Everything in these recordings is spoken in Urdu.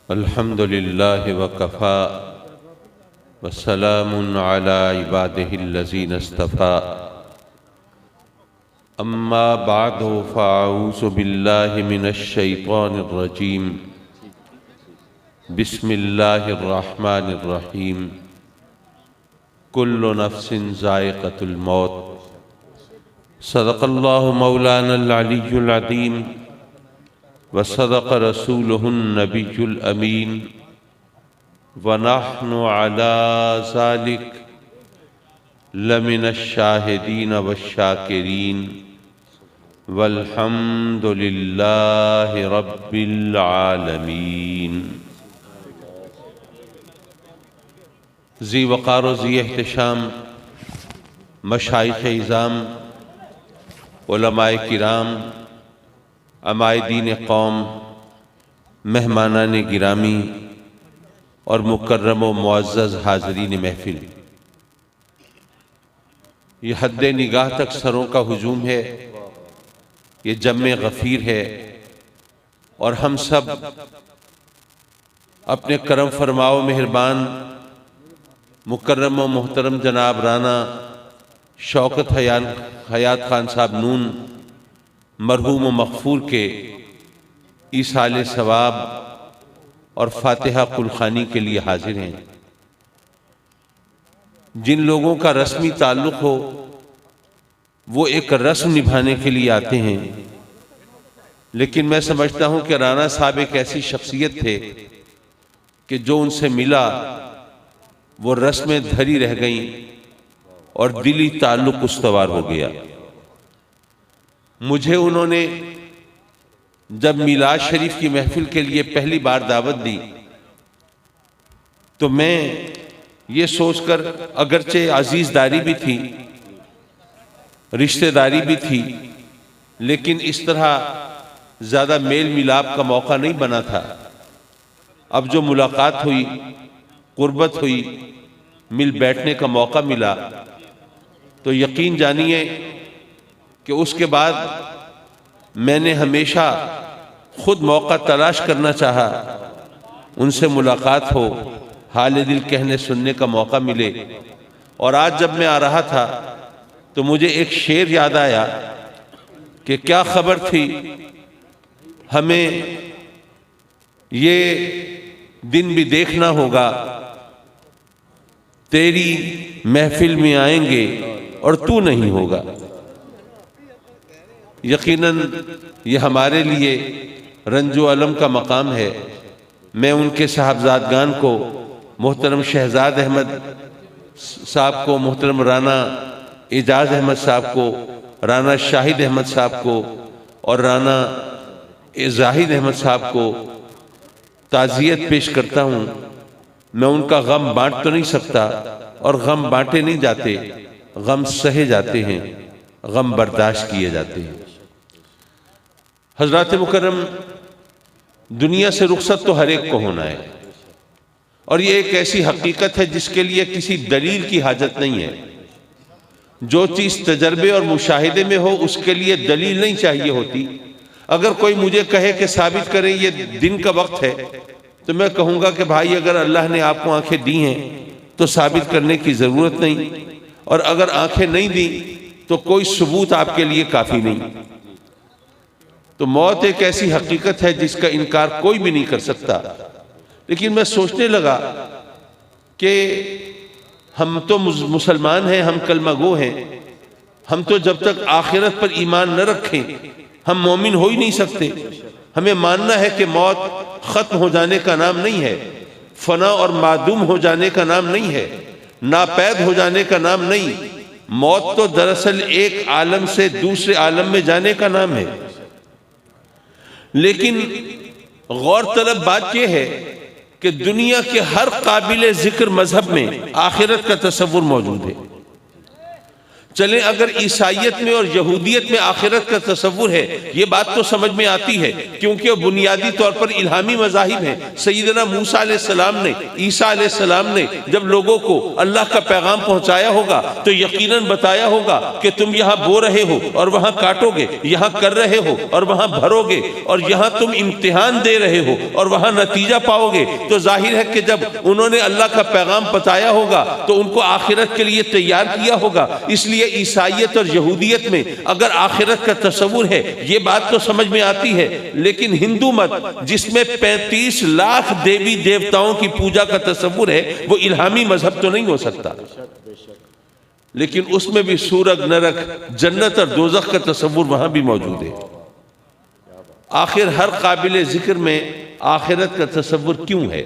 الحمد للہ وکفا وسلام علی عبادہ الذین اصطفیٰ اما بعد فاعوذ باللہ من الشیطان الرجیم بسم اللہ الرحمن الرحیم کل نفس ذائقۃ الموت صدق اللہ مولانا العلی العظیم وصدق رسولہ النبی الامین ونحن علی ذلک لمن الشاہدین والشاکرین والحمد للہ رب العالمین۔ ذی وقار و ذی احتشام مشائخ اعظام، علماء کرام، عمائدین قوم، مہمانان گرامی اور مکرم و معزز حاضرین محفل، یہ حد نگاہ تک سروں کا ہجوم ہے، یہ جمع غفیر ہے، اور ہم سب اپنے کرم فرماؤ مہربان مکرم و محترم جناب رانا شوکت حیات خان صاحب نون مرحوم و مغفور کے ایصال ثواب اور فاتحہ قلخانی کے لیے حاضر ہیں۔ جن لوگوں کا رسمی تعلق ہو وہ ایک رسم نبھانے کے لیے آتے ہیں، لیکن میں سمجھتا ہوں کہ رانا صاحب ایک ایسی شخصیت تھے کہ جو ان سے ملا وہ رسمیں دھری رہ گئیں اور دلی تعلق استوار ہو گیا۔ مجھے انہوں نے جب میلاد شریف کی محفل کے لیے پہلی بار دعوت دی تو میں یہ سوچ کر، اگرچہ عزیز داری بھی تھی، رشتہ داری بھی تھی، لیکن اس طرح زیادہ میل ملاپ کا موقع نہیں بنا تھا۔ اب جو ملاقات ہوئی، قربت ہوئی، مل بیٹھنے کا موقع ملا، تو یقین جانیے کہ اس کے بعد میں نے ہمیشہ خود موقع تلاش کرنا چاہا، ان سے ملاقات ہو، حال دل کہنے سننے کا موقع ملے۔ اور آج جب میں آ رہا تھا تو مجھے ایک شعر یاد آیا کہ کیا خبر تھی ہمیں یہ دن بھی دیکھنا ہوگا، تیری محفل میں آئیں گے اور تو نہیں ہوگا۔ یقیناً یہ ہمارے لیے رنج و الم کا مقام ہے۔ میں ان کے صاحبزادگان کو، محترم شہزاد احمد صاحب کو، محترم رانا اعجاز احمد صاحب کو، رانا شاہد احمد صاحب کو اور رانا زاہد احمد صاحب کو تعزیت پیش کرتا ہوں۔ میں ان کا غم بانٹ تو نہیں سکتا، اور غم بانٹے نہیں جاتے، غم سہے جاتے ہیں، غم برداشت کیے جاتے ہیں۔ حضرات مکرم، دنیا سے رخصت تو ہر ایک کو ہونا ہے، اور یہ ایک ایسی حقیقت ہے جس کے لیے کسی دلیل کی حاجت نہیں ہے۔ جو چیز تجربے اور مشاہدے میں ہو اس کے لیے دلیل نہیں چاہیے ہوتی۔ اگر کوئی مجھے کہے کہ ثابت کریں یہ دن کا وقت ہے، تو میں کہوں گا کہ بھائی اگر اللہ نے آپ کو آنکھیں دی ہیں تو ثابت کرنے کی ضرورت نہیں، اور اگر آنکھیں نہیں دی تو کوئی ثبوت آپ کے لیے کافی نہیں۔ تو موت ایک ایسی حقیقت ہے جس کا انکار کوئی بھی نہیں کر سکتا۔ لیکن میں سوچنے لگا کہ ہم تو مسلمان ہیں، ہم کلمہ گو ہیں، ہم تو جب تک آخرت پر ایمان نہ رکھیں ہم مومن ہو ہی نہیں سکتے۔ ہمیں ماننا ہے کہ موت ختم ہو جانے کا نام نہیں ہے، فنا اور معدوم ہو جانے کا نام نہیں ہے، ناپید ہو جانے کا نام نہیں۔ موت تو دراصل ایک عالم سے دوسرے عالم میں جانے کا نام ہے۔ لیکن غور طلب بات یہ ہے کہ دنیا کے ہر قابل ذکر مذہب میں آخرت کا تصور موجود ہے۔ چلیں اگر عیسائیت میں اور یہودیت میں آخرت کا تصور ہے، یہ بات تو سمجھ میں آتی ہے کیونکہ وہ بنیادی طور پر الہامی مذاہب ہیں۔ سیدنا موسیٰ علیہ السلام نے، عیسیٰ علیہ السلام نے جب لوگوں کو اللہ کا پیغام پہنچایا ہوگا تو یقیناً بتایا ہوگا کہ تم یہاں بو رہے ہو اور وہاں کاٹو گے، یہاں کر رہے ہو اور وہاں بھرو گے، اور یہاں تم امتحان دے رہے ہو اور وہاں نتیجہ پاؤ گے۔ تو ظاہر ہے کہ جب انہوں نے اللہ کا پیغام بتایا ہوگا تو ان کو آخرت کے لیے تیار کیا ہوگا۔ اس لیے عیسائیت اور یہودیت میں اگر آخرت کا تصور ہے یہ بات تو سمجھ میں آتی ہے، لیکن ہندو مت جس میں 35 لاکھ دیوی دیوتاؤں کی پوجا کا تصور ہے وہ الہامی مذہب تو نہیں ہو سکتا، لیکن اس میں بھی سورگ، نرک، جنت اور دوزخ کا تصور وہاں بھی موجود ہے۔ آخر ہر قابل ذکر میں آخرت کا تصور کیوں ہے؟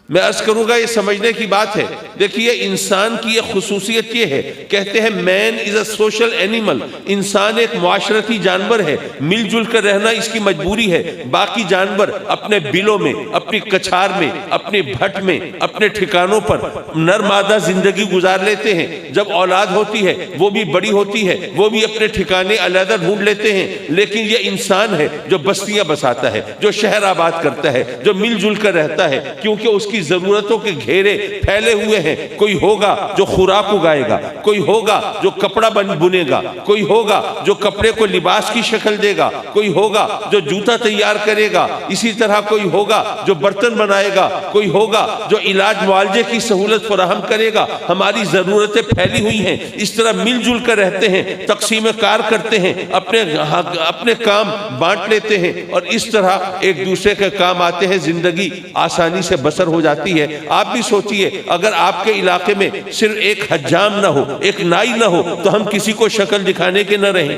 میں عرض کروں گا یہ سمجھنے کی بات ہے۔ دیکھیے انسان کی یہ خصوصیت یہ ہے، کہتے ہیں مین از اے سوشل اینیمل، انسان ایک معاشرتی جانور ہے، مل جل کر رہنا اس کی مجبوری ہے۔ باقی جانور اپنے بلوں میں، اپنی کچھار میں، اپنی بھٹ میں، اپنے ٹھکانوں پر نر مادہ زندگی گزار لیتے ہیں۔ جب اولاد ہوتی ہے وہ بھی بڑی ہوتی ہے، وہ بھی اپنے ٹھکانے علیحدہ ڈھونڈ لیتے ہیں، لیکن یہ انسان ہے جو بستیاں بساتا ہے، جو شہر آباد کرتا ہے، جو مل جل کر رہتا ہے، کیونکہ اس کی ضرورتوں کے گھیرے پھیلے ہوئے ہیں۔ کوئی ہوگا جو خوراک اگائے گا، کوئی ہوگا جو کپڑا بنے گا، کوئی ہوگا جو کپڑے کو لباس کی شکل دے گا، کوئی ہوگا جو جوتا تیار کرے گا، اسی طرح کوئی ہوگا جو برتن بنائے گا، کوئی ہوگا جو علاج معالجے کی سہولت فراہم کرے گا۔ ہماری ضرورتیں پھیلی ہوئی ہیں، اس طرح مل جل کر رہتے ہیں، تقسیم کار کرتے ہیں، اپنے کام بانٹ لیتے ہیں، اور اس طرح ایک دوسرے کے کام آتے ہیں، زندگی آسانی سے بسر ہو جاتی ہے۔ آپ بھی سوچئے اگر آپ کے علاقے میں صرف ایک حجام نہ ہو، ایک نائی نہ ہو، تو ہم کسی کو شکل دکھانے کے نہ رہیں۔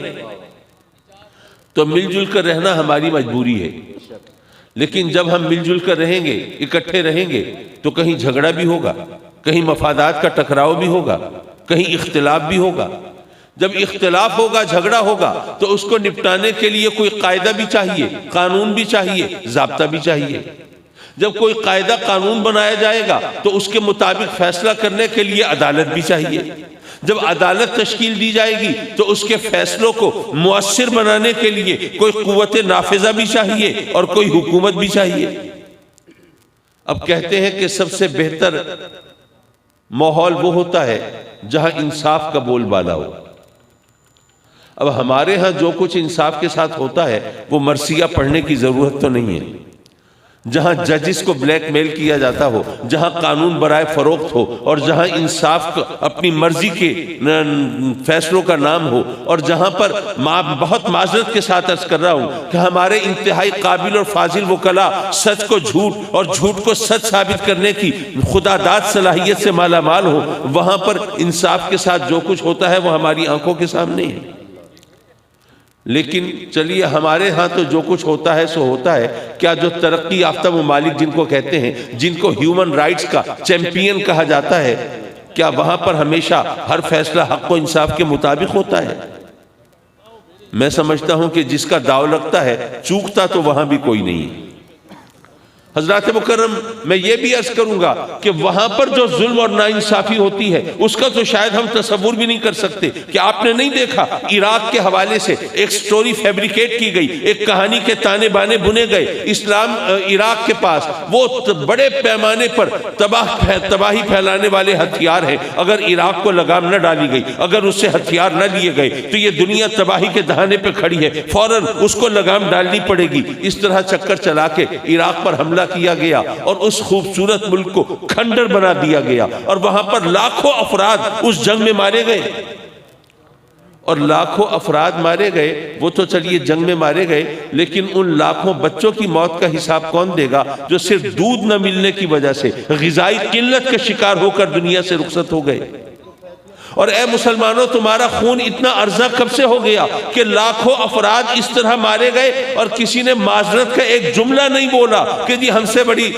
تو مل جل کر رہنا ہماری مجبوری ہے، لیکن جب ہم مل جل کر رہیں گے، اکٹھے رہیں گے، تو کہیں جھگڑا بھی ہوگا، کہیں مفادات کا ٹکراؤ بھی ہوگا، کہیں اختلاف بھی ہوگا۔ جب اختلاف ہوگا، جھگڑا ہوگا، تو اس کو نپٹانے کے لیے کوئی قاعدہ بھی چاہیے، قانون بھی چاہیے، ضابطہ بھی چاہیے۔ جب کوئی قاعدہ قانون بنایا جائے گا تو اس کے مطابق فیصلہ کرنے کے لیے عدالت بھی چاہیے۔ جب عدالت تشکیل دی جائے گی تو اس کے فیصلوں کو مؤثر بنانے کے لیے کوئی قوت نافذہ بھی چاہیے اور کوئی حکومت بھی چاہیے۔ اب کہتے ہیں کہ سب سے بہتر ماحول وہ ہوتا ہے جہاں انصاف کا بول بالا ہو۔ اب ہمارے ہاں جو کچھ انصاف کے ساتھ ہوتا ہے وہ مرثیہ پڑھنے کی ضرورت تو نہیں ہے۔ جہاں ججز کو بلیک میل کیا جاتا ہو، جہاں قانون برائے فروخت ہو، اور جہاں انصاف اپنی مرضی کے فیصلوں کا نام ہو، اور جہاں پر بہت معذرت کے ساتھ عرض کر رہا ہوں کہ ہمارے انتہائی قابل اور فاضل وکلا سچ کو جھوٹ اور جھوٹ کو سچ ثابت کرنے کی خدا داد صلاحیت سے مالا مال ہو، وہاں پر انصاف کے ساتھ جو کچھ ہوتا ہے وہ ہماری آنکھوں کے سامنے ہے۔ لیکن چلیے ہمارے ہاں تو جو کچھ ہوتا ہے سو ہوتا ہے، کیا جو ترقی یافتہ ممالک جن کو کہتے ہیں، جن کو ہیومن رائٹس کا چیمپئن کہا جاتا ہے، کیا وہاں پر ہمیشہ ہر فیصلہ حق و انصاف کے مطابق ہوتا ہے؟ میں سمجھتا ہوں کہ جس کا داؤ لگتا ہے چوکتا تو وہاں بھی کوئی نہیں ہے۔ حضرات مکرم، میں یہ بھی عرض کروں گا کہ وہاں پر جو ظلم اور ناانصافی ہوتی ہے اس کا تو شاید ہم تصور بھی نہیں کر سکتے۔ کہ آپ نے نہیں دیکھا عراق کے حوالے سے ایک سٹوری فیبریکیٹ کی گئی، ایک کہانی کے تانے بانے بنے گئے۔ اسلام عراق کے پاس وہ بڑے پیمانے پر تباہی پھیلانے والے ہتھیار ہیں، اگر عراق کو لگام نہ ڈالی گئی، اگر اس سے ہتھیار نہ لیے گئے تو یہ دنیا تباہی کے دہانے پہ کھڑی ہے، فوراً اس کو لگام ڈالنی پڑے گی۔ اس طرح چکر چلا کے عراق پر حملہ کیا گیا اور اس خوبصورت ملک کو کھنڈر بنا دیا گیا، اور وہاں پر لاکھوں افراد اس جنگ میں مارے گئے۔ اور لاکھوں افراد مارے گئے، وہ تو چلیے جنگ میں مارے گئے، لیکن ان لاکھوں بچوں کی موت کا حساب کون دے گا جو صرف دودھ نہ ملنے کی وجہ سے غذائی قلت کا شکار ہو کر دنیا سے رخصت ہو گئے؟ اور اے مسلمانوں، تمہارا خون اتنا ارزاں کب سے ہو گیا کہ لاکھوں افراد اس طرح مارے گئے اور کسی نے معذرت کا ایک جملہ نہیں بولا کہ جی ہم سے بڑی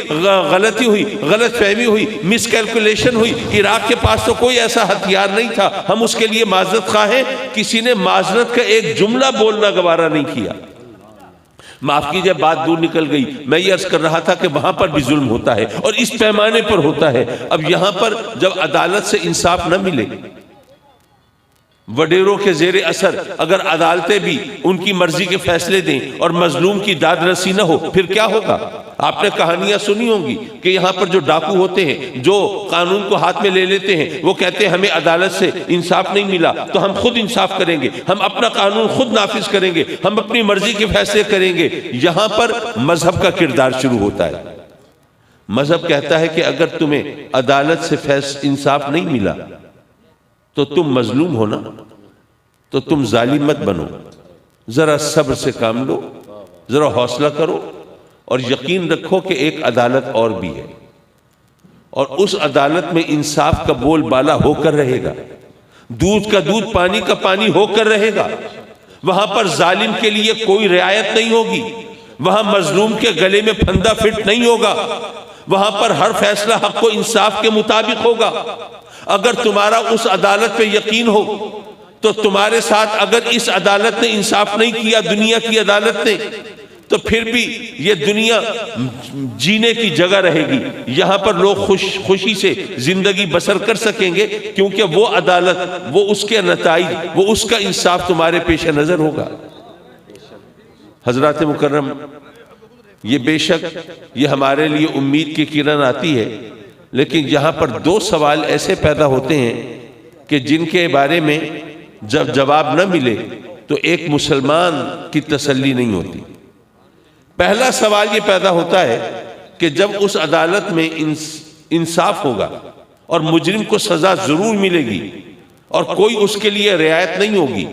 غلطی ہوئی، غلط فہمی ہوئی، مس کیلکولیشن ہوئی، عراق کے پاس تو کوئی ایسا ہتھیار نہیں تھا، ہم اس کے لیے معذرت خواہ ہیں؟ کسی نے معذرت کا ایک جملہ بولنا گوارا نہیں کیا۔ معاف کیجئے، بات دور نکل گئی۔ میں یہ عرض کر رہا تھا کہ وہاں پر بھی ظلم ہوتا ہے اور اس پیمانے پر ہوتا ہے۔ اب یہاں پر جب عدالت سے انصاف نہ ملے وڈیروں کے زیر اثر اگر عدالتیں بھی ان کی مرضی کے فیصلے دیں اور مظلوم کی داد رسی نہ ہو، پھر کیا ہوگا؟ آپ نے کہانیاں سنی ہوں گی کہ یہاں پر جو ڈاکو ہوتے ہیں، جو قانون کو ہاتھ میں لے لیتے ہیں، وہ کہتے ہیں ہمیں عدالت سے انصاف نہیں ملا تو ہم خود انصاف کریں گے، ہم اپنا قانون خود نافذ کریں گے، ہم اپنی مرضی کے فیصلے کریں گے۔ یہاں پر مذہب کا کردار شروع ہوتا ہے۔ مذہب کہتا ہے کہ اگر تمہیں عدالت سے انصاف نہیں ملا تو تم مظلوم ہو نا، تو تم ظالم مت بنو، ذرا صبر سے کام لو، ذرا حوصلہ کرو، اور یقین رکھو کہ ایک عدالت اور بھی ہے، اور اس عدالت میں انصاف کا بول بالا ہو کر رہے گا، دودھ کا دودھ پانی کا پانی ہو کر رہے گا۔ وہاں پر ظالم کے لیے کوئی رعایت نہیں ہوگی، وہاں مظلوم کے گلے میں پھندا فٹ نہیں ہوگا، وہاں پر ہر فیصلہ حق و انصاف کے مطابق ہوگا۔ اگر تمہارا اس عدالت پہ یقین ہو تو تمہارے ساتھ اگر اس عدالت نے انصاف نہیں کیا، دنیا کی عدالت نے، تو پھر بھی یہ دنیا جینے کی جگہ رہے گی، یہاں پر لوگ خوشی سے زندگی بسر کر سکیں گے، کیونکہ وہ عدالت، وہ اس کے نتائج، وہ اس کا انصاف تمہارے پیش نظر ہوگا۔ حضرات مکرم، یہ بے شک یہ ہمارے لیے امید کی کرن آتی ہے، لیکن یہاں پر دو سوال ایسے پیدا ہوتے ہیں کہ جن کے بارے میں جب جواب نہ ملے تو ایک مسلمان کی تسلی نہیں ہوتی۔ پہلا سوال یہ پیدا ہوتا ہے کہ جب اس عدالت میں انصاف ہوگا اور مجرم کو سزا ضرور ملے گی اور کوئی اس کے لیے رعایت نہیں ہوگی،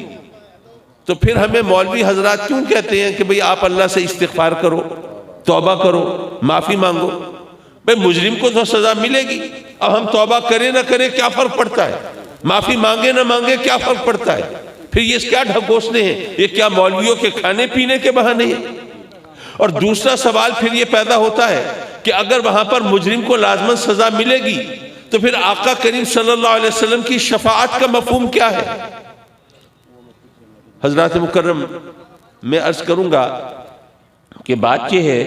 تو پھر ہمیں مولوی حضرات کیوں کہتے ہیں کہ بھئی آپ اللہ سے استغفار کرو، توبہ کرو، معافی مانگو؟ بھئی مجرم کو تو سزا ملے گی، اب ہم توبہ کریں نہ کریں کیا فرق پڑتا ہے، معافی مانگے نہ مانگے کیا فرق پڑتا ہے؟ پھر یہ کیا ڈھکوسلے ہیں، یہ کیا مولویوں کے کھانے پینے کے بہانے ہیں؟ اور دوسرا سوال پھر یہ پیدا ہوتا ہے کہ اگر وہاں پر مجرم کو لازماً سزا ملے گی تو پھر آقا کریم صلی اللہ علیہ وسلم کی شفاعت کا مفہوم کیا ہے؟ حضرات مکرم، میں عرض کروں گا کہ بات یہ ہے،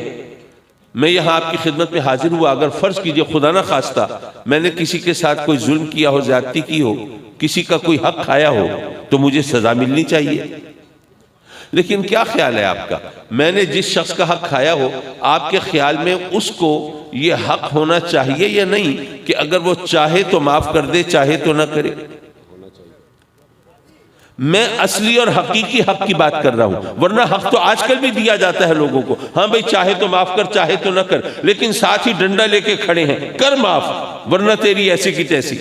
میں یہاں آپ کی خدمت میں حاضر ہوا، اگر فرض کیجئے خدا نہ خواستہ میں نے کسی کے ساتھ کوئی ظلم کیا ہو، زیادتی کی ہو، کسی کا کوئی حق کھایا ہو، تو مجھے سزا ملنی چاہیے۔ لیکن کیا خیال ہے آپ کا؟ میں نے جس شخص کا حق کھایا ہو، آپ کے خیال میں اس کو یہ حق ہونا چاہیے یا نہیں کہ اگر وہ چاہے تو معاف کر دے، چاہے تو نہ کرے؟ میں اصلی اور حقیقی حق کی بات کر رہا ہوں، ورنہ حق تو آج کل بھی دیا جاتا ہے لوگوں کو، ہاں بھئی چاہے تو معاف کر، چاہے تو نہ کر، لیکن ساتھ ہی ڈنڈا لے کے کھڑے ہیں، کر معاف ورنہ تیری ایسی کی تیسی۔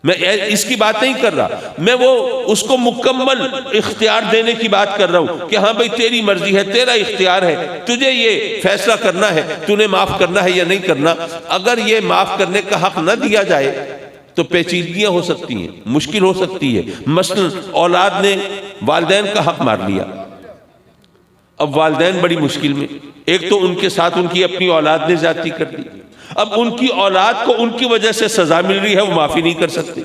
میں اس کی بات نہیں کر رہا، میں وہ اس کو مکمل اختیار دینے کی بات کر رہا ہوں کہ ہاں بھئی تیری مرضی ہے، تیرا اختیار ہے، تجھے یہ فیصلہ کرنا ہے، تو نے معاف کرنا ہے یا نہیں کرنا۔ اگر یہ معاف کرنے کا حق نہ دیا جائے تو پیچیدگیاں ہو سکتی ہیں، مشکل ہو سکتی ہے۔ مثلا اولاد نے والدین کا حق مار لیا، اب والدین بڑی مشکل میں، ایک تو ان کے ساتھ ان کی اپنی اولاد نے زیادتی کر دی، اب ان کی اولاد کو ان کی وجہ سے سزا مل رہی ہے، وہ معافی نہیں کر سکتے۔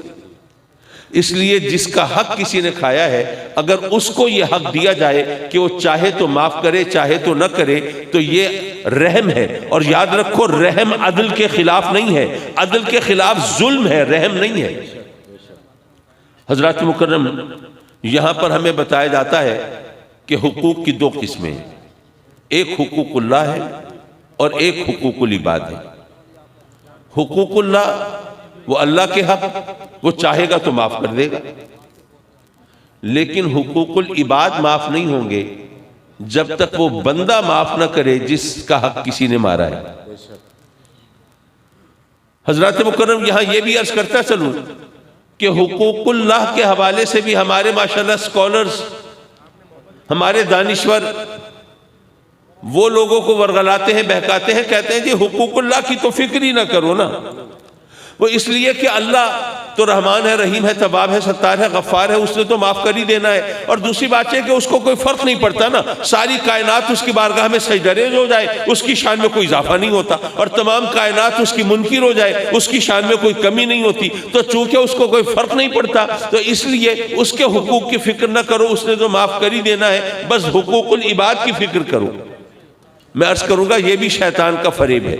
اس لیے جس کا حق کسی نے کھایا ہے، اگر اس کو یہ حق دیا جائے کہ وہ چاہے تو معاف کرے، چاہے تو نہ کرے، تو یہ رحم ہے۔ اور یاد رکھو، رحم عدل کے خلاف نہیں ہے، عدل کے خلاف ظلم ہے، رحم نہیں ہے۔ حضرات مکرم، یہاں پر ہمیں بتایا جاتا ہے کہ حقوق کی دو قسمیں ہیں، ایک حقوق اللہ ہے اور ایک حقوق العباد ہے۔ حقوق اللہ وہ اللہ کے حق، وہ چاہے گا تو معاف کر دے گا، لیکن حقوق العباد معاف نہیں ہوں گے جب تک وہ بندہ معاف نہ کرے جس کا حق کسی نے مارا ہے۔ حضرات مکرم، یہاں یہ بھی عرض کرتا چلوں کہ حقوق اللہ کے حوالے سے بھی ہمارے ماشاءاللہ سکولرز، ہمارے دانشور وہ لوگوں کو ورغلاتے ہیں، بہکاتے ہیں، کہتے ہیں جی حقوق اللہ کی تو فکر ہی نہ کرو نا، وہ اس لیے کہ اللہ تو رحمان ہے، رحیم ہے، تواب ہے، ستار ہے، غفار ہے، اس نے تو معاف کر ہی دینا ہے۔ اور دوسری بات یہ کہ اس کو کوئی فرق نہیں پڑتا نا، ساری کائنات اس کی بارگاہ میں سجدریز ہو جائے، اس کی شان میں کوئی اضافہ نہیں ہوتا، اور تمام کائنات اس کی منکر ہو جائے، اس کی شان میں کوئی کمی نہیں ہوتی۔ تو چونکہ اس کو کوئی فرق نہیں پڑتا، تو اس لیے اس کے حقوق کی فکر نہ کرو، اس نے تو معاف کر ہی دینا ہے، بس حقوق العباد کی فکر کرو۔ میں عرض کروں گا یہ بھی شیطان کا فریب ہے۔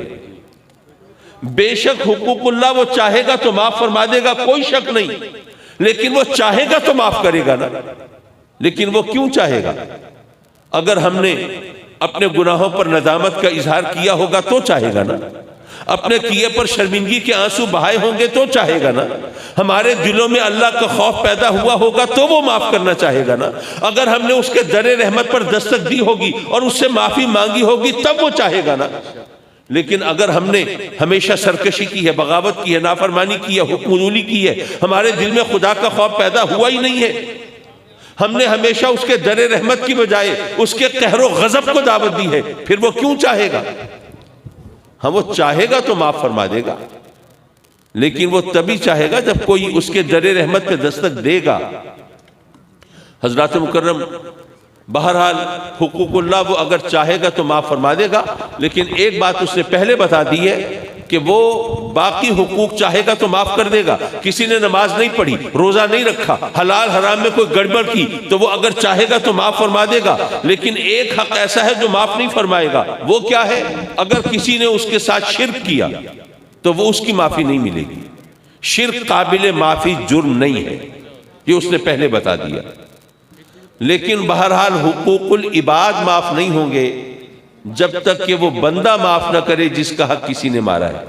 بے شک حقوق اللہ وہ چاہے گا تو معاف فرما دے گا، کوئی شک نہیں، لیکن وہ چاہے گا تو معاف کرے گا نا. لیکن وہ کیوں چاہے گا؟ اگر ہم نے اپنے گناہوں پر ندامت کا اظہار کیا ہوگا تو چاہے گا نا. اپنے کیے پر شرمندگی کے آنسو بہائے ہوں گے تو چاہے گا نا. ہمارے دلوں میں اللہ کا خوف پیدا ہوا ہوگا تو وہ معاف کرنا چاہے گا نا. اگر ہم نے اس کے در رحمت پر دستک دی ہوگی اور اس سے معافی مانگی ہوگی تب وہ چاہے گا نا. لیکن اگر ہم نے ہمیشہ سرکشی کی ہے، بغاوت کی ہے، نافرمانی کی ہے، حکم عدولی کی ہے، ہمارے دل میں خدا کا خوف پیدا ہوا ہی نہیں ہے، ہم نے ہمیشہ اس کے در رحمت کی بجائے اس کے قہر و غضب کو دعوت دی ہے، پھر وہ کیوں چاہے گا؟ ہاں وہ چاہے گا تو معاف فرما دے گا، لیکن وہ تبھی چاہے گا جب کوئی اس کے در رحمت پہ دستک دے گا. حضرات مکرم، بہرحال حقوق اللہ وہ اگر چاہے گا تو معاف فرما دے گا، لیکن ایک بات اس نے پہلے بتا دی ہے کہ وہ باقی حقوق چاہے گا تو معاف کر دے گا. کسی نے نماز نہیں پڑھی، روزہ نہیں رکھا، حلال حرام میں کوئی گڑبڑ کی تو وہ اگر چاہے گا تو معاف فرما دے گا. لیکن ایک حق ایسا ہے جو معاف نہیں فرمائے گا. وہ کیا ہے؟ اگر کسی نے اس کے ساتھ شرک کیا تو وہ اس کی معافی نہیں ملے گی. شرک قابل معافی جرم نہیں ہے، یہ اس نے پہلے بتا دیا. لیکن بہرحال حقوق العباد معاف نہیں ہوں گے جب تک کہ وہ بندہ معاف نہ کرے جس کا حق کسی نے مارا ہے.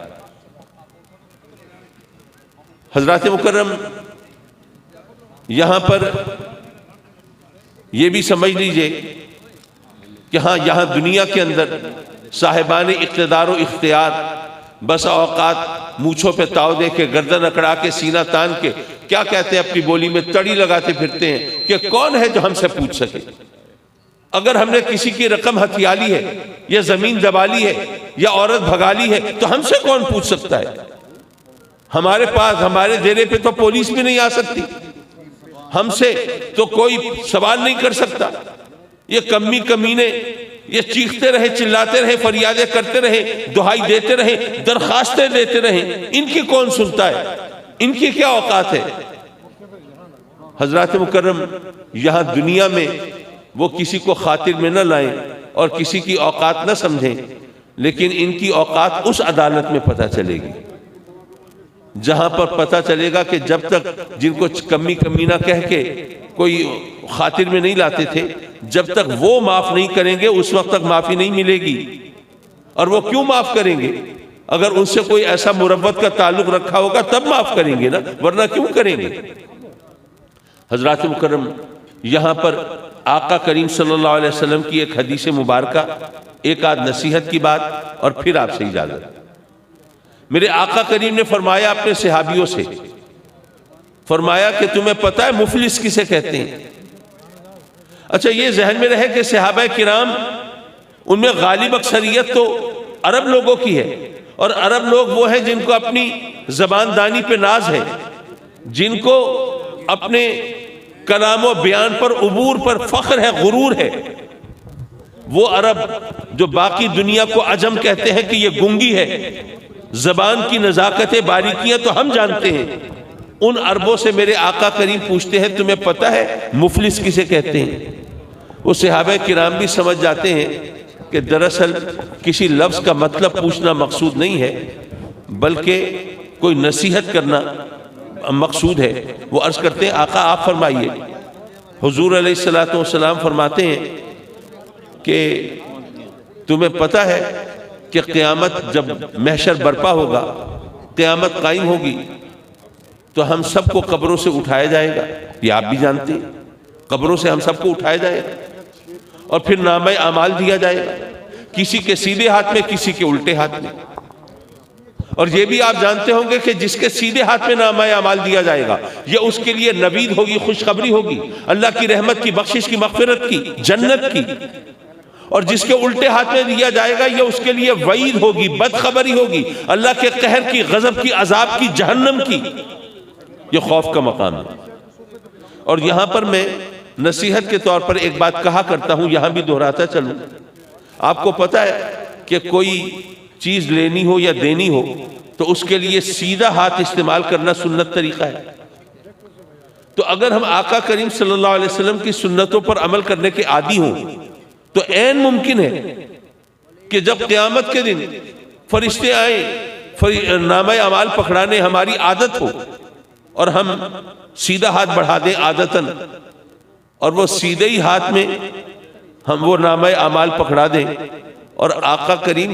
حضرات مکرم، یہاں پر یہ بھی سمجھ لیجئے کہ ہاں یہاں دنیا کے اندر صاحبان اقتدار و اختیار بس اوقات مونچھوں پہ تاؤ دے کے، گردن اکڑا کے، سینہ تان کے، کیا کہتے ہیں اپنی بولی میں، تڑی لگاتے پھرتے ہیں کہ کون ہے جو ہم سے پوچھ سکے. اگر ہم نے کسی کی رقم ہتھیا لی ہے یا زمین دبا لی ہے یا عورت بھگا لی ہے تو ہم سے کون پوچھ سکتا ہے؟ ہمارے پاس، ہمارے ڈیرے پہ تو پولیس بھی نہیں آ سکتی، ہم سے تو کوئی سوال نہیں کر سکتا. یہ کمی کمینے یہ چیختے رہے، چلاتے رہے، فریادیں کرتے رہے، دہائی دیتے رہے، درخواستیں دیتے رہے، ان کی کون سنتا ہے؟ ان کی کیا اوقات ہے؟ حضرات مکرم، یہاں دنیا میں وہ کسی کو خاطر میں نہ لائیں اور کسی کی اوقات نہ سمجھیں، لیکن ان کی اوقات اس عدالت میں پتہ چلے گی جہاں پر پتہ چلے گا کہ جب تک جن کو کمی کمینہ کہہ کے کوئی خاطر میں نہیں لاتے تھے، جب تک وہ معاف نہیں کریں گے اس وقت تک معافی نہیں ملے گی. اور وہ کیوں معاف کریں گے؟ اگر ان سے کوئی ایسا مروت کا تعلق رکھا ہوگا تب معاف کریں گے نا، ورنہ کیوں کریں گے؟ حضرات مکرم، یہاں پر آقا کریم صلی اللہ علیہ وسلم کی ایک حدیث مبارکہ، ایک آدھ نصیحت کی بات اور پھر آپ سے اجازت. میرے آقا کریم نے فرمایا اپنے صحابیوں سے، فرمایا کہ تمہیں پتہ ہے مفلس کسے کہتے ہیں؟ اچھا یہ ذہن میں رہے کہ صحابہ کرام ان میں غالب اکثریت تو عرب لوگوں کی ہے، اور عرب لوگ وہ ہیں جن کو اپنی زبان دانی پہ ناز ہے، جن کو اپنے کلام و بیان پر، عبور پر فخر ہے، غرور ہے. وہ عرب جو باقی دنیا کو عجم کہتے ہیں کہ یہ گنگی ہے، زبان کی نزاکتیں، باریکیاں تو ہم جانتے ہیں، ان عربوں سے میرے آقا کریم پوچھتے ہیں تمہیں پتہ ہے مفلس کسے کہتے ہیں؟ وہ صحابہ کرام بھی سمجھ جاتے ہیں کہ دراصل کسی لفظ کا مطلب پوچھنا مقصود نہیں ہے بلکہ کوئی نصیحت کرنا مقصود ہے. وہ عرض کرتے ہیں آقا آپ فرمائیے. حضور علیہ الصلوۃ والسلام فرماتے ہیں کہ تمہیں پتہ ہے کہ قیامت جب محشر برپا ہوگا، قیامت قائم ہوگی تو ہم سب کو قبروں سے اٹھایا جائے گا. یہ آپ بھی جانتے ہیں، قبروں سے ہم سب کو اٹھایا جائے گا اور پھر نامہ اعمال دیا جائے گا، کسی کے سیدھے ہاتھ میں، کسی کے الٹے ہاتھ میں. اور یہ بھی آپ جانتے ہوں گے کہ جس کے سیدھے ہاتھ میں نامہ اعمال دیا جائے گا یہ اس کے لیے نوید ہوگی، خوشخبری ہوگی، اللہ کی رحمت کی، بخشش کی، مغفرت کی، جنت کی. اور جس کے الٹے ہاتھ میں دیا جائے گا یہ اس کے لیے وعید ہوگی، بدخبری ہوگی، اللہ کے قہر کی، غضب کی، عذاب کی، جہنم کی. یہ خوف کا مقام ہے. اور یہاں پر میں نصیحت کے طور پر ایک بات کہا کرتا ہوں، یہاں بھی دہراتا چلوں. آپ کو پتہ ہے کہ کوئی چیز لینی ہو یا دینی ہو تو اس کے لیے سیدھا ہاتھ استعمال کرنا سنت طریقہ ہے. تو اگر ہم آقا کریم صلی اللہ علیہ وسلم کی سنتوں پر عمل کرنے کے عادی ہوں تو عین ممکن ہے کہ جب قیامت کے دن فرشتے آئیں نامہ اعمال پکڑانے، ہماری عادت ہو اور ہم سیدھا ہاتھ بڑھا دیں عادتاً، اور وہ سیدھے ہی ہاتھ میں ہم وہ نامہ اعمال پکڑا دیں، اور آقا کریم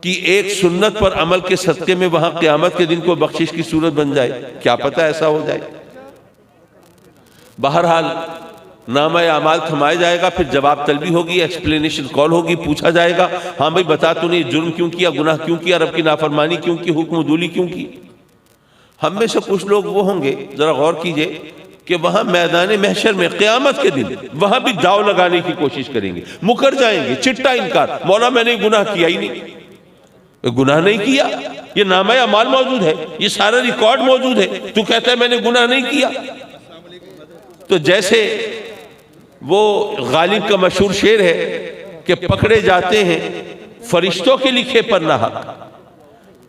کی ایک سنت پر عمل کے صدقے میں وہاں قیامت کے دن کو بخشش کی صورت بن جائے، کیا پتہ ایسا ہو جائے۔ بہرحال نامہ اعمال تھمایا جائے گا، پھر جواب طلبی ہوگی، ایکسپلینیشن کال ہوگی، پوچھا جائے گا ہاں بھائی بتا تو نے جرم کیوں کیا، گناہ کیوں کیا، رب کی نافرمانی کیوں کی، حکم عدولی کیوں کی۔ ہم میں سے کچھ لوگ وہ ہوں گے، ذرا غور کیجئے، کہ وہاں میدان محشر میں قیامت کے دن وہاں بھی داؤ لگانے کی کوشش کریں گے، مکر جائیں گے، چٹا انکار، مولا میں نے گناہ کیا ہی نہیں، گناہ نہیں کیا، یہ نامہ اعمال موجود ہے، یہ سارا ریکارڈ موجود ہے، تو کہتا ہے میں نے گناہ نہیں کیا۔ تو جیسے وہ غالب کا مشہور شعر ہے کہ پکڑے جاتے ہیں فرشتوں کے لکھے پر ناحق،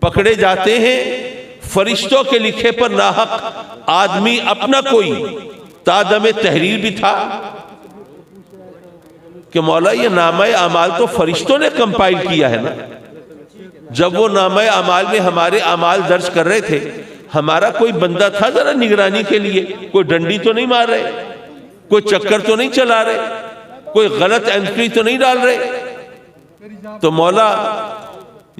پکڑے جاتے ہیں فرشتوں کے لکھے پر ناحق، آدمی اپنا کوئی تادم تحریر بھی تھا کہ مولا یہ نامہ اعمال تو فرشتوں نے کمپائل کیا ہے نا۔ جب وہ نامہ اعمال میں ہمارے اعمال درج کر رہے تھے، ہمارا کوئی بندہ تھا ذرا نگرانی کے لیے، کوئی ڈنڈی تو نہیں مار رہے، کوئی چکر تو نہیں چلا رہے، کوئی غلط انٹری تو نہیں ڈال رہے، تو مولا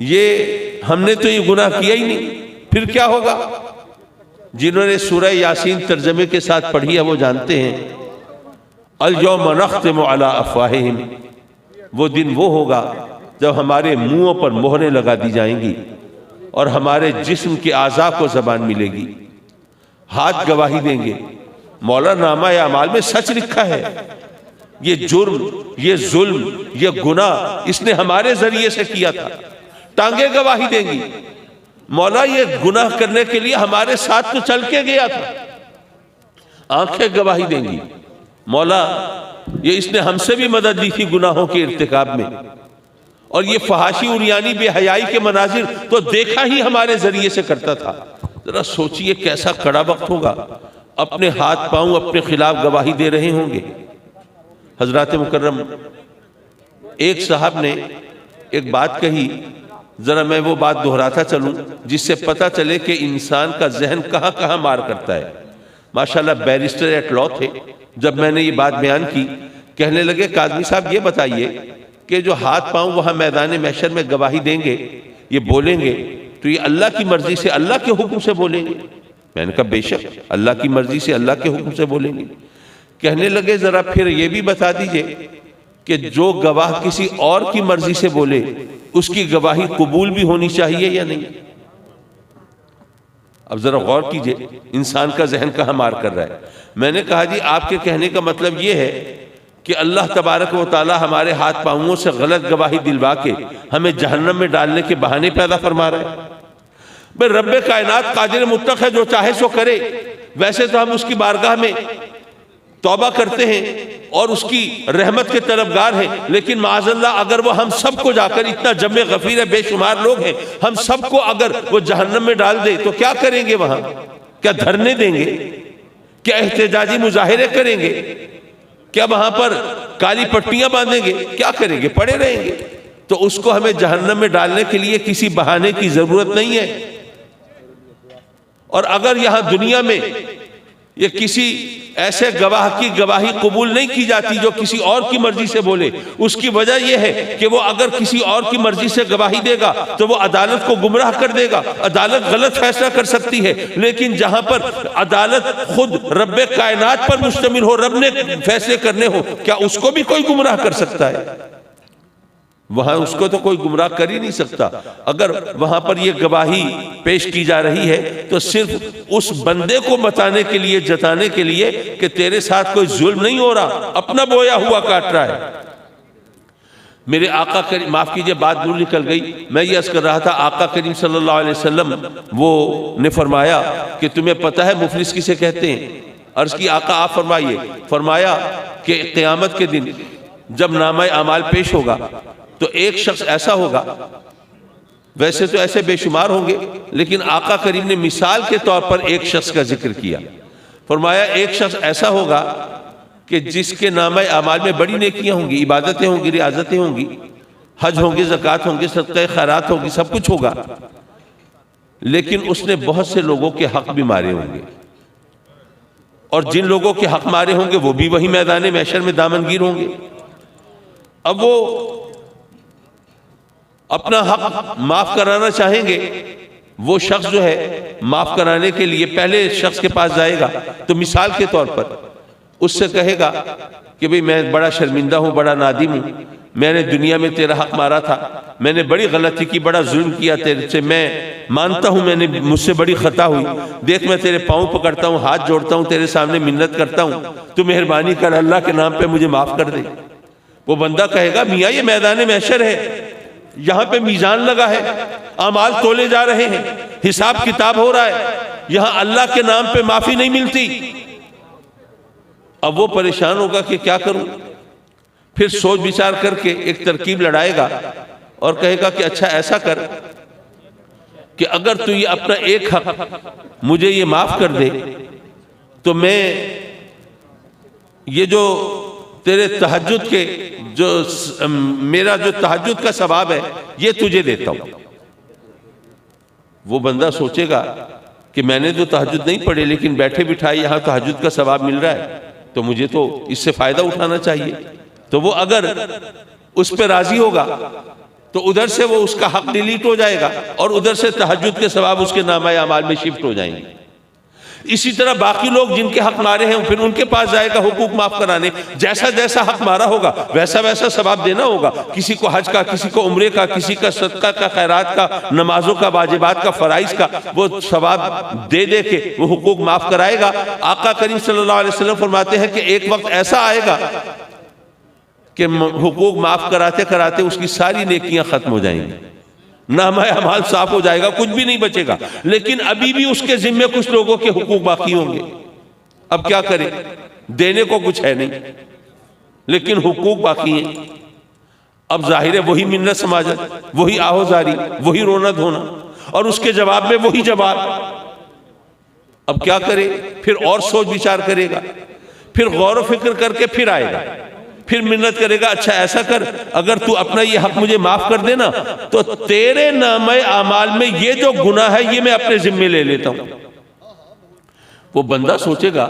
یہ ہم نے تو یہ گناہ کیا ہی نہیں۔ پھر کیا ہوگا؟ جنہوں نے سورہ یاسین ترجمے کے ساتھ پڑھی ہے وہ جانتے ہیں، الیوم نختم علی افواہہم، وہ دن وہ ہوگا جب ہمارے منہوں پر مہریں لگا دی جائیں گی اور ہمارے جسم کے اعضاء کو زبان ملے گی، ہاتھ گواہی دیں گے مولا نامہ اعمال میں سچ لکھا ہے، یہ جرم، یہ ظلم، یہ گناہ اس نے ہمارے ذریعے سے کیا تھا۔ ٹانگیں گواہی دیں گی مولا یہ گناہ کرنے کے لیے ہمارے ساتھ تو چل کے گیا تھا۔ آنکھیں گواہی دیں گی مولا یہ اس نے ہم سے بھی مدد لی تھی گناہوں کے ارتکاب میں، اور یہ فحاشی عریانی بے حیائی کے مناظر تو دیکھا ہی ہمارے ذریعے سے کرتا تھا۔ ذرا سوچئے کیسا کڑا وقت ہوگا، اپنے ہاتھ پاؤں اپنے خلاف گواہی دے رہے ہوں گے۔ حضرات مکرم، ایک صاحب نے ایک بات کہی، ذرا میں وہ بات دہراتا چلوں جس سے پتہ چلے کہ انسان کا ذہن کہاں کہاں مار کرتا ہے۔ ماشاءاللہ بیرسٹر ایٹ لا تھے، جب میں نے یہ بات بیان کی کہنے لگے قاضی صاحب یہ بتائیے کہ جو ہاتھ پاؤں وہاں میدان محشر میں گواہی دیں گے، یہ بولیں گے، تو یہ اللہ کی مرضی سے اللہ کے حکم سے بولیں گے؟ میں نے کہا بے شک اللہ کی مرضی سے اللہ کے حکم سے بولیں گے۔ کہنے لگے ذرا پھر یہ بھی بتا دیجئے کہ جو گواہ کسی اور کی مرضی سے بولے اس کی گواہی قبول بھی ہونی چاہیے یا نہیں؟ اب ذرا غور کیجئے انسان کا ذہن کہاں مار کر رہا ہے۔ میں نے کہا جی آپ کے کہنے کا مطلب یہ ہے کہ اللہ تبارک و تعالی ہمارے ہاتھ پاؤں سے غلط گواہی دلوا کے ہمیں جہنم میں ڈالنے کے بہانے پیدا فرما رہا ہے۔ بھئی رب کائنات قادر مطلق ہے، جو چاہے سو کرے۔ ویسے تو ہم اس کی بارگاہ میں توبہ کرتے ہیں اور اس کی رحمت کے طلبگار ہیں، لیکن معاذ اللہ اگر وہ ہم سب کو جا کر، اتنا جمع غفیر ہے، بے شمار لوگ ہیں، ہم سب کو اگر وہ جہنم میں ڈال دے تو کیا کریں گے؟ وہاں کیا دھرنے دیں گے؟ کیا احتجاجی مظاہرے کریں گے؟ کیا وہاں پر کالی پٹیاں باندھیں گے؟ کیا کریں گے؟ پڑے رہیں گے۔ تو اس کو ہمیں جہنم میں ڈالنے کے لیے کسی بہانے کی ضرورت نہیں ہے۔ اور اگر یہاں دنیا میں یہ کسی ایسے گواہ کی گواہی قبول نہیں کی جاتی جو کسی اور کی مرضی سے بولے، اس کی وجہ یہ ہے کہ وہ اگر کسی اور کی مرضی سے گواہی دے گا تو وہ عدالت کو گمراہ کر دے گا، عدالت غلط فیصلہ کر سکتی ہے۔ لیکن جہاں پر عدالت خود رب کائنات پر مشتمل ہو، رب نے فیصلے کرنے ہو، کیا اس کو بھی کوئی گمراہ کر سکتا ہے؟ وہاں اس کو تو کوئی گمراہ کر ہی نہیں سکتا۔ اگر وہاں پر یہ گواہی پیش کی جا رہی ہے تو صرف اس بندے کو بتانے کے لیے، جتانے کے لیے کہ تیرے ساتھ کوئی ظلم نہیں ہو رہا، اپنا بویا ہوا کاٹ رہا ہے۔ میرے آقا کریم، معاف کیجئے بات دور نکل گئی، میں یہ عرض کر رہا تھا آقا کریم صلی اللہ علیہ وسلم وہ نے فرمایا کہ تمہیں پتہ ہے مفلس کسے کہتے ہیں؟ عرض کی آقا آپ فرمائیے۔ فرمایا کہ قیامت کے دن جب نامہ اعمال پیش ہوگا تو ایک شخص ایسا ہوگا، ویسے تو ایسے بے شمار ہوں گے لیکن آقا کریم نے مثال کے طور پر ایک شخص کا ذکر کیا۔ فرمایا ایک شخص ایسا ہوگا کہ جس کے نامہ اعمال میں بڑی نیکیاں ہوں گی، عبادتیں ہوں گی، ریاضتیں ہوں گی، حج ہوں گی، زکوٰۃ ہوں گی، صدقہ خیرات ہوگی، سب کچھ ہوگا، لیکن اس نے بہت سے لوگوں کے حق بھی مارے ہوں گے، اور جن لوگوں کے حق مارے ہوں گے وہ بھی وہی میدان محشر میں دامنگیر ہوں گے۔ اب وہ اپنا حق معاف کرانا چاہیں گے، وہ شخص جو ہے معاف کرانے کے لیے پہلے شخص کے پاس جائے گا تو مثال کے طور پر اس سے کہے گا کہ بھئی میں بڑا شرمندہ ہوں، بڑا نادم ہوں، میں نے دنیا میں تیرا حق مارا تھا، میں نے بڑی غلطی کی، بڑا ظلم کیا تیرے سے، میں مانتا ہوں میں نے مجھ سے بڑی خطا ہوئی، دیکھ میں تیرے پاؤں پکڑتا ہوں، ہاتھ جوڑتا ہوں، تیرے سامنے منت کرتا ہوں، تو مہربانی کر اللہ کے نام پہ مجھے معاف کر دے۔ وہ بندہ کہے گا میاں یہ میدان محشر ہے، یہاں پہ میزان لگا ہے، اعمال تولے جا رہے ہیں، حساب کتاب ہو رہا ہے، یہاں اللہ کے نام پہ معافی نہیں ملتی۔ اب وہ پریشان ہوگا کہ کیا کروں، پھر سوچ بچار کر کے ایک ترکیب لڑائے گا اور کہے گا کہ اچھا ایسا کر کہ اگر تو یہ اپنا ایک حق مجھے یہ معاف کر دے تو میں یہ جو تیرے تہجد کے جو میرا جو تہجد کا ثواب ہے یہ تجھے دیتا ہوں۔ وہ بندہ سوچے گا کہ میں نے تو تہجد نہیں پڑھے لیکن بیٹھے بٹھائے یہاں تہجد کا ثواب مل رہا ہے تو مجھے تو اس سے فائدہ اٹھانا چاہیے۔ تو وہ اگر اس پہ راضی ہوگا تو ادھر سے وہ اس کا حق ڈیلیٹ ہو جائے گا اور ادھر سے تہجد کے ثواب اس کے نامہ اعمال میں شفٹ ہو جائیں گے۔ اسی طرح باقی لوگ جن کے حق مارے ہیں پھر ان کے پاس جائے گا حقوق معاف کرانے، جیسا جیسا حق مارا ہوگا ویسا ویسا ثواب دینا ہوگا، کسی کو حج کا، کسی کو عمرے کا، کسی کا صدقہ کا، خیرات کا، نمازوں کا، واجبات کا، فرائض کا، وہ ثواب دے دے کے وہ حقوق معاف کرائے گا۔ آقا کریم صلی اللہ علیہ وسلم فرماتے ہیں کہ ایک وقت ایسا آئے گا کہ حقوق معاف کراتے کراتے اس کی ساری نیکیاں ختم ہو جائیں گی، نامہ اعمال صاف ہو جائے گا، کچھ بھی نہیں بچے گا، لیکن ابھی بھی اس کے ذمے کچھ لوگوں کے حقوق باقی ہوں گے۔ اب کیا کرے، دینے کو کچھ ہے نہیں لیکن حقوق باقی ہیں۔ اب ظاہر ہے وہی منت سماجت، وہی آہوزاری، وہی رونا دھونا، اور اس کے جواب میں وہی جواب۔ اب کیا کرے، پھر اور سوچ بچار کرے گا، پھر غور و فکر کر کے پھر آئے گا، پھر منت کرے گا اچھا ایسا کر اگر تو اپنا یہ حق مجھے معاف کر دینا تو تیرے نامہ اعمال میں یہ جو گناہ ہے یہ میں اپنے ذمے لے لیتا ہوں۔ وہ بندہ سوچے گا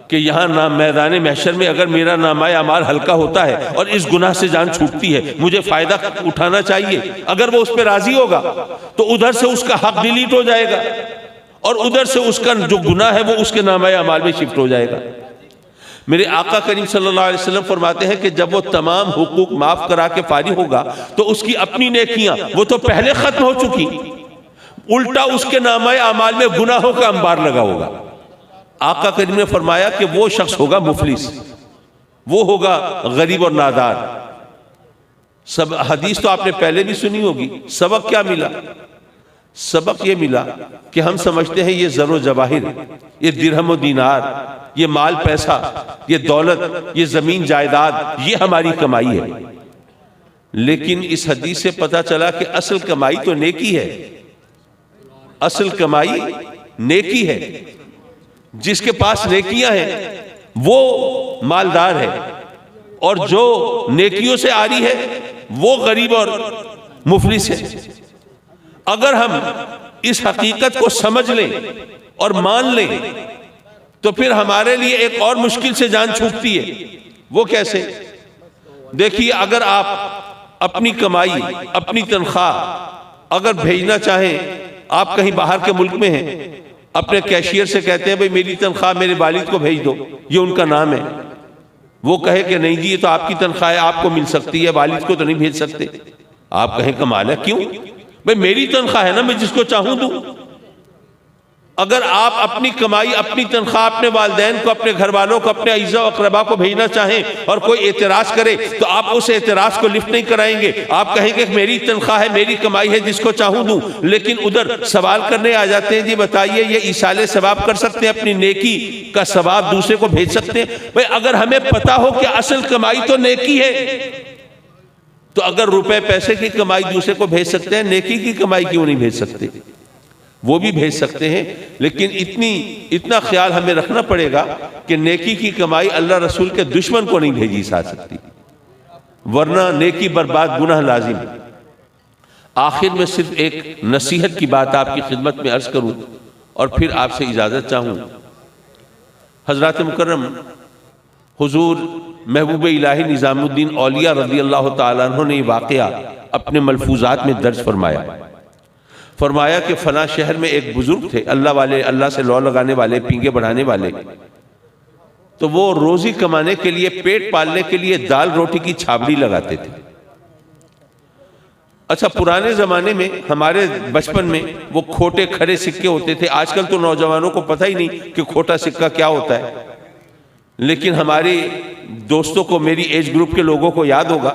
کہ یہاں میدان محشر میں اگر میرا نامہ اعمال ہلکا ہوتا ہے اور اس گناہ سے جان چھوٹتی ہے مجھے فائدہ اٹھانا چاہیے، اگر وہ اس پہ راضی ہوگا تو ادھر سے اس کا حق ڈیلیٹ ہو جائے گا اور ادھر سے اس کا جو گناہ ہے وہ اس کے نامہ اعمال میں شفٹ ہو جائے گا۔ میرے آقا کریم صلی اللہ علیہ وسلم فرماتے ہیں کہ جب وہ تمام حقوق معاف کرا کے فارغ ہوگا تو اس کی اپنی نیکیاں وہ تو پہلے ختم ہو چکی، الٹا اس کے نامہ اعمال میں گناہوں کا انبار لگا ہوگا۔ آقا کریم نے فرمایا کہ وہ شخص ہوگا مفلس، وہ ہوگا غریب اور نادار۔ سب حدیث تو آپ نے پہلے بھی سنی ہوگی۔ سبق کیا ملا؟ سبق یہ ملا کہ ہم سمجھتے ہیں یہ زر و جواہر، یہ درہم و دینار، یہ مال پیسہ، یہ دولت، یہ زمین جائیداد، یہ ہماری کمائی ہے، لیکن اس حدیث سے پتہ چلا کہ اصل کمائی تو نیکی ہے، اصل کمائی نیکی ہے۔ جس کے پاس نیکیاں ہیں وہ مالدار ہے، اور جو نیکیوں سے آری ہے وہ غریب اور مفلس ہے۔ اگر ہم اس حقیقت کو سمجھ لیں اور مان لیں تو پھر ہمارے لیے ایک اور مشکل سے جان چھوٹتی ہے۔ وہ کیسے؟ دیکھیے، اگر آپ اپنی کمائی، اپنی تنخواہ اگر بھیجنا چاہیں، آپ کہیں باہر کے ملک میں ہیں، اپنے کیشیئر سے کہتے ہیں بھئی میری تنخواہ میرے والد کو بھیج دو، یہ ان کا نام ہے، وہ کہے کہ نہیں جی یہ تو آپ کی تنخواہ ہے، آپ کو مل سکتی ہے، والد کو تو نہیں بھیج سکتے۔ آپ کہیں کمال ہے، کیوں؟ بھئی میری تنخواہ ہے نا، میں جس کو چاہوں دوں۔ اگر آپ اپنی کمائی، اپنی تنخواہ اپنے والدین کو، اپنے گھر والوں کو، اپنے اعزاء و اقربا کو بھیجنا چاہیں اور کوئی اعتراض کرے تو آپ اس اعتراض کو لفٹ نہیں کرائیں گے، آپ کہیں گے کہ میری تنخواہ ہے، میری کمائی ہے، جس کو چاہوں دوں۔ لیکن ادھر سوال کرنے آ جاتے ہیں، جی بتائیے یہ ایصال ثواب کر سکتے ہیں، اپنی نیکی کا ثواب دوسرے کو بھیج سکتے ہیں؟ بھئی اگر ہمیں پتا ہو کہ اصل کمائی تو نیکی ہے تو اگر روپے پیسے کی کمائی دوسرے کو بھیج سکتے ہیں، نیکی کی کمائی کیوں نہیں بھیج سکتے؟ وہ بھی بھیج سکتے ہیں، لیکن اتنا خیال ہمیں رکھنا پڑے گا کہ نیکی کی کمائی اللہ رسول کے دشمن کو نہیں بھیجی جا سکتی، ورنہ نیکی برباد، گناہ لازم۔ آخر میں صرف ایک نصیحت کی بات آپ کی خدمت میں عرض کروں اور پھر آپ سے اجازت چاہوں۔ حضرات مکرم، حضور محبوب الہی نظام الدین اولیاء رضی اللہ تعالیٰ عنہ نے یہ واقعہ اپنے ملفوظات میں درج فرمایا کہ فلاں شہر میں ایک بزرگ تھے، اللہ والے، اللہ سے لو لگانے والے، پینگے بڑھانے والے، تو وہ روزی کمانے کے لیے، پیٹ پالنے کے لیے دال روٹی کی چھابڑی لگاتے تھے۔ اچھا، پرانے زمانے میں ہمارے بچپن میں وہ کھوٹے کھڑے سکے ہوتے تھے، آج کل تو نوجوانوں کو پتہ ہی نہیں کہ کھوٹا سکہ کیا ہوتا ہے، لیکن ہماری دوستوں کو، میری ایج گروپ کے لوگوں کو یاد ہوگا۔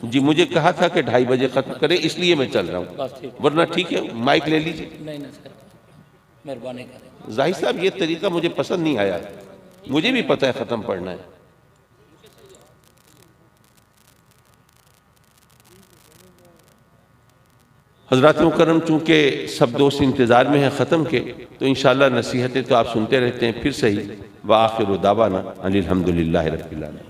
جی مجھے کہا تھا کہ 2:30 بجے ختم کریں، اس لیے میں چل رہا ہوں، ورنہ ٹھیک ہے مائک لے لیجئے۔ ظاہر صاحب یہ طریقہ مجھے پسند نہیں آیا، مجھے بھی پتہ ہے ختم پڑھنا ہے۔ حضرات مکرم، چونکہ سب دوست انتظار میں ہیں ختم کے، تو انشاءاللہ نصیحتیں تو آپ سنتے رہتے ہیں، پھر صحیح۔ وآخر دعوانا ان الحمدللہ رب العالمین۔